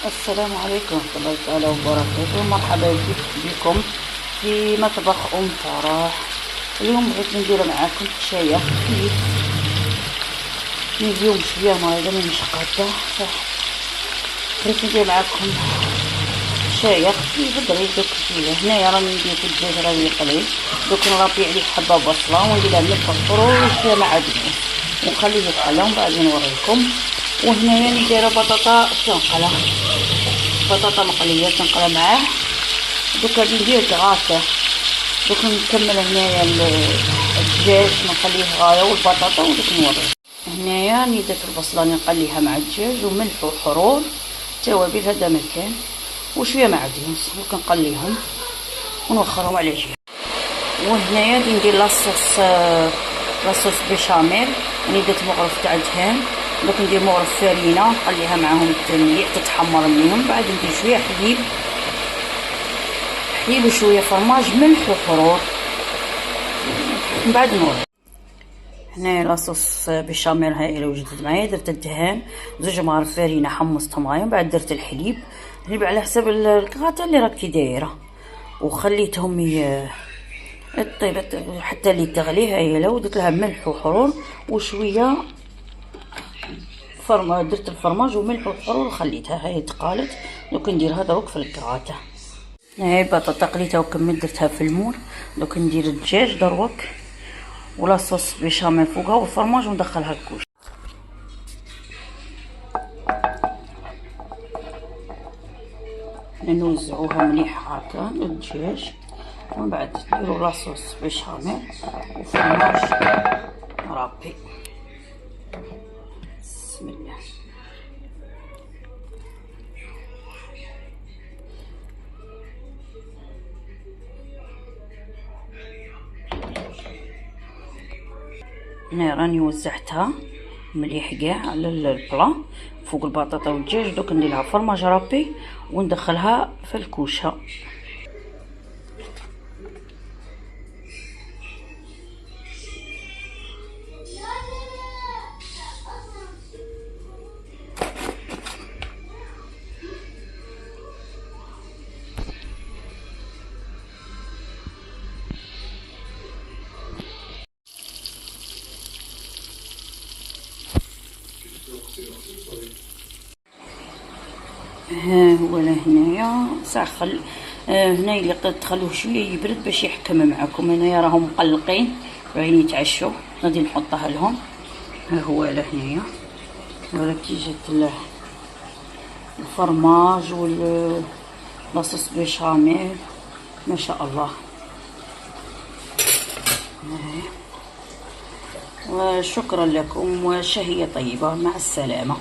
السلام عليكم ورحمة الله تعالى وبركاته. مرحبا بكم في مطبخ فرح. اليوم بغيت ندير معاكم حشاية خفيف، اليوم شوية مريضة مانيش قادة، بغيت ندير معاكم حشاية خفيفة دغيا. دوك هنايا راني ندير في الدجاج راه يقلي، دوك نربي عليه حبة بصلة ونديرها ملح وفروج وشوية معدنوس ونخليه يتحلى ومن بعد نوريكم. وهنايا راني دايرة بطاطا تنقلة، بطاطا مقليه تنقلها معاه. دوك غادي ندير كغاطه، دوك نكمل هنايا الدجاج نخليه غايه والبطاطا ودوك نوريه. هنايا راني درت البصله نقليها مع الدجاج وملح وحرور توابل هذا مكان وشويه معدنوس، دوك نقليهم ونوخرهم على جهه. وهنايا غادي ندير لاصوص بيشاميل، راني درت مغرف تاع دهان، دوك ندير مغرف فرينه نقليها معاهم مليح تتحمر مليح، من بعد ندير شويه حليب وشويه فرماج ملح وحرور من بعد نور. هنايا لاصوص بيشاميل هايله وجدت معايا. درت الدهان، 2 مغارف فرينه حمصتهم معايا، من بعد درت الحليب على حسب الكغاطه اللي راكي دايره، وخليتهم طيب حتى اللي تغلي هايله، ودرت لها ملح وحرور وشويه درت الفرماج وملح وحرور وخليتها هاي تقالت. دوك نديرها دروك في الكراته. هاي البطاطا قليتها وكملت درتها في المول. دوك ندير الدجاج دروك ولاصوص بيشاميل فوقها والفرماج وندخلها الكوش. نوزعوها مليح هكا الدجاج، ومن بعد نديرو لاصوص بيشاميل وفرماج رابي. بسم الله. هنا راني وزعتها مليح كاع على البلا فوق البطاطا والدجاج. دوك ندير لها فرماج رابي وندخلها في الكوشه. ها هو لهنايا ساعة هنايا اللي تخلوه شويه يبرد باش يحكم معكم. هنايا راهم مقلقين باغيين يتعشوا، غادي نحطها لهم. ها هو لهنايا ولا كي جات الفرماج لاصوص بيشاميل ما شاء الله. وشكرا لكم وشهية طيبة، مع السلامة.